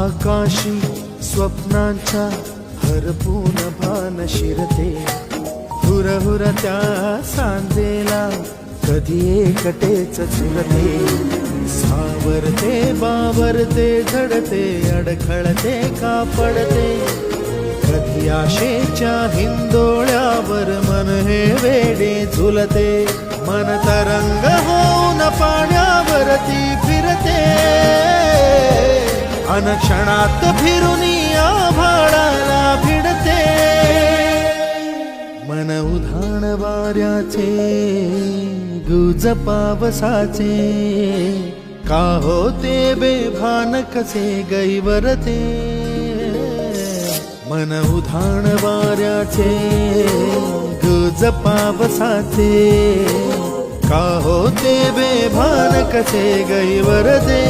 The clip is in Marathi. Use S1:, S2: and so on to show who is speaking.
S1: आकाशी स्वप्नांच्या हरपून भान शिरते, हुरहुर त्या सांजेला कधी एकटेच झुलते, सावरते बावरते झडते अडखळते का पडते, कधी आशेच्या हिंदोळ्यावर मन हे वेडे झुलते, मन तरंग होऊन पाण्यावरती फिरते, अनक्षणात फिरून आभाळाला भिडते, मन उधाण वाऱ्याचे गुज पावसाचे, का होते बेभान कसे गैवरते, मन उधाण वाऱ्याचे गुज पावसाचे, का होते बेभान कसे गैवरते.